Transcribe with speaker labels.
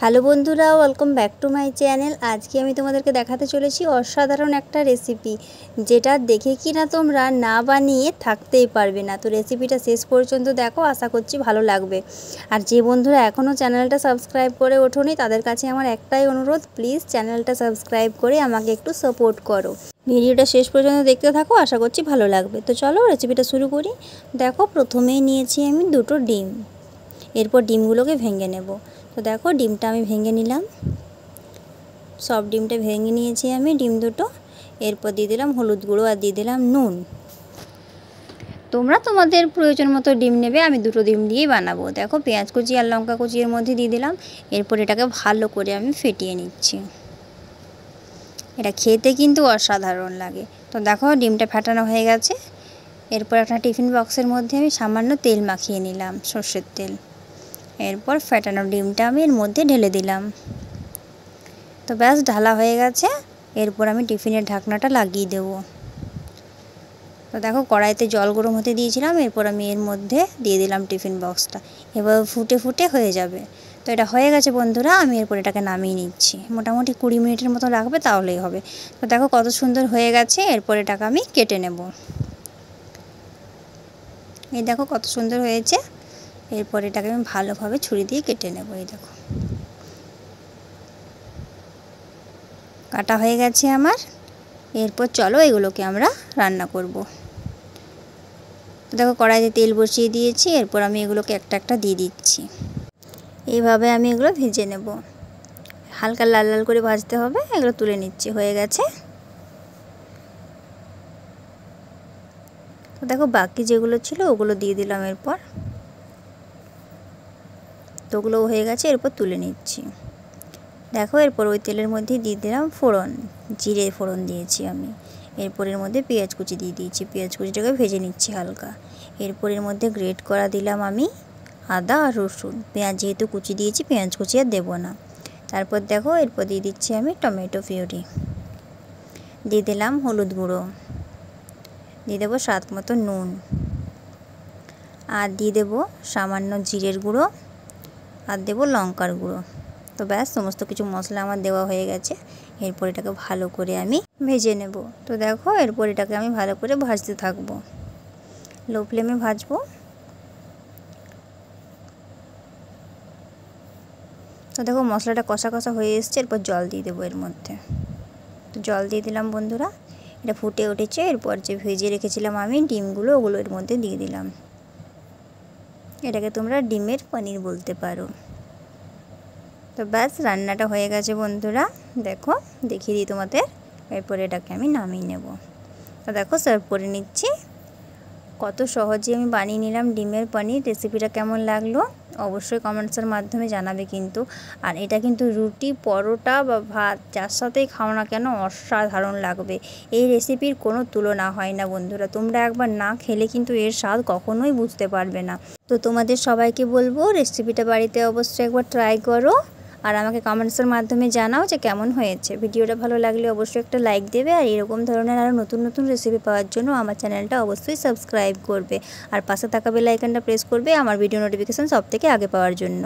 Speaker 1: Hello বন্ধুরা, welcome back to my channel. আজকে আমি তোমাদেরকে দেখাতে চলেছি অসাধারণ একটা রেসিপি, যেটা দেখে কিনা তোমরা না বানিয়ে থাকতেই পারবে না। তো রেসিপিটা শেষ পর্যন্ত দেখো, আশা করছি ভালো লাগবে। আর যে বন্ধুরা এখনও চ্যানেলটা সাবস্ক্রাইব করে ওঠোনি, তাদের কাছে আমার একটাই অনুরোধ, প্লিজ চ্যানেলটা সাবস্ক্রাইব করে আমাকে একটু সাপোর্ট করো। ভিডিওটা শেষ পর্যন্ত দেখতে থাকো, আশা করছি ভালো লাগবে। তো চলো রেসিপিটা শুরু করি। দেখো, প্রথমেই নিয়েছি আমি দুটো ডিম। এরপর ডিমগুলোকে ভেঙে নেব। তো দেখো, ডিমটা আমি ভেঙে নিলাম। সব ডিমটা ভেঙে নিয়েছি আমি, ডিম দুটো। এরপর দিয়ে দিলাম হলুদ গুঁড়ো আর দিয়ে দিলাম নুন। তোমরা তোমাদের প্রয়োজন মতো ডিম নেবে, আমি দুটো ডিম দিয়েই বানাবো। দেখো, পেঁয়াজ কুচি আর লঙ্কা কুচি এর মধ্যে দিয়ে দিলাম। এরপর এটাকে ভালো করে আমি ফেটিয়ে নিচ্ছি। এটা খেতে কিন্তু অসাধারণ লাগে। তো দেখো, ডিমটা ফেটানো হয়ে গেছে। এরপর একটা টিফিন বক্সের মধ্যে আমি সামান্য তেল মাখিয়ে নিলাম, সর্ষের তেল। এরপর ফেটানো ডিমটা আমি এর মধ্যে ঢেলে দিলাম। তো ব্যাস, ঢালা হয়ে গেছে। এরপর আমি টিফিনের ঢাকনাটা লাগিয়ে দেব। তো দেখো, কড়াইতে জল গরম হতে দিয়েছিলাম। এরপর আমি এর মধ্যে দিয়ে দিলাম টিফিন বক্সটা। এবার ফুটে ফুটে হয়ে যাবে। তো এটা হয়ে গেছে বন্ধুরা, আমি এরপর এটাকে নামিয়ে নিচ্ছি। মোটামুটি 20 মিনিটের মতো রাখবে, তাহলেই হবে। তো দেখো কত সুন্দর হয়ে গেছে। এরপর এটাকে আমি কেটে নেব। এই দেখো কত সুন্দর হয়েছে। এরপর এটাকে আমি ভালোভাবে ছুরি দিয়ে কেটে নেব। এই দেখো, কাটা হয়ে গেছে আমার। এরপর চলো এগুলোকে আমরা রান্না করব। দেখো, কড়াইতে তেল বসিয়ে দিয়েছি। এরপর আমি এগুলোকে একটা একটা দিয়ে দিচ্ছি। এইভাবে আমি এগুলো ভেজে নেব। হালকা লাল লাল করে ভাজতে হবে। এগুলো তুলে নিচ্ছি, হয়ে গেছে। তো দেখো, বাকি যেগুলো ছিল ওগুলো দিয়ে দিলাম এরপর। তো ওগুলোও হয়ে গেছে, এরপর তুলে নিচ্ছি। দেখো, এরপর ওই তেলের মধ্যে দিয়ে দিলাম ফোড়ন, জিরে ফোড়ন দিয়েছি আমি। এরপর এর মধ্যে পেঁয়াজ কুচি দিয়ে দিয়েছি। পেঁয়াজ কুচিটাকে ভেজে নিচ্ছি হালকা। এরপর এর মধ্যে গ্রেট করা দিলাম আমি আদা আর রসুন। পেঁয়াজ যেহেতু কুচি দিয়েছি, পেঁয়াজ কুচি আর দেবো না। তারপর দেখো, এরপর দিয়ে দিচ্ছি আমি টমেটো পিউরি। দিয়ে দিলাম হলুদ গুঁড়ো। দিয়ে দেবো স্বাদ মতো নুন। আর দিয়ে দেবো সামান্য জিরের গুঁড়ো। আর দেবো লঙ্কার গুঁড়ো। তো ব্যাস, সমস্ত কিছু মশলা আমার দেওয়া হয়ে গেছে। এরপর এটাকে ভালো করে আমি ভেজে নেব। তো দেখো, এরপর এটাকে আমি ভালো করে ভাজতে থাকবো, লো ফ্লেমে ভাজবো। তো দেখো, মশলাটা কষা কষা হয়ে এসছে। এরপর জল দিয়ে দেবো এর মধ্যে। তো জল দিয়ে দিলাম বন্ধুরা। এটা ফুটে উঠেছে। এরপর যে ভেজে রেখেছিলাম আমি ডিমগুলো, ওগুলো এর মধ্যে দিয়ে দিলাম। এটাকে তোমরা ডিমের পনির বলতে পারো। তো ব্যাস, রান্নাটা হয়ে গেছে বন্ধুরা। দেখো, দেখিয়ে দিই তোমাদের। এরপর এটাকে আমি নামিয়ে নেব। তো দেখো, সার্ভ করে নিচ্ছি। কত সহজে আমি বানিয়ে নিলাম ডিমের পনির। রেসিপিটা কেমন লাগলো অবশ্যই কমেন্টসের মাধ্যমে জানাবে কিন্তু। আর এটা কিন্তু রুটি, পরোটা বা ভাত যার সাথেই খাও না কেন, অসাধারণ লাগবে। এই রেসিপির কোনো তুলনা হয় না বন্ধুরা। তোমরা একবার না খেলে কিন্তু এর স্বাদ কখনোই বুঝতে পারবে না। তো তোমাদের সবাইকে বলবো, রেসিপিটা বাড়িতে অবশ্যই একবার ট্রাই করো। আর আমাকে কমেন্টসের মাধ্যমে জানাও যে কেমন হয়েছে। ভিডিওটা ভালো লাগলে অবশ্যই একটা লাইক দেবে। আর এরকম ধরনের আরও নতুন নতুন রেসিপি পাওয়ার জন্য আমার চ্যানেলটা অবশ্যই সাবস্ক্রাইব করবে। আর পাশে থাকা বেল আইকনটা প্রেস করবে আমার ভিডিও নোটিফিকেশান সবথেকে আগে পাওয়ার জন্য।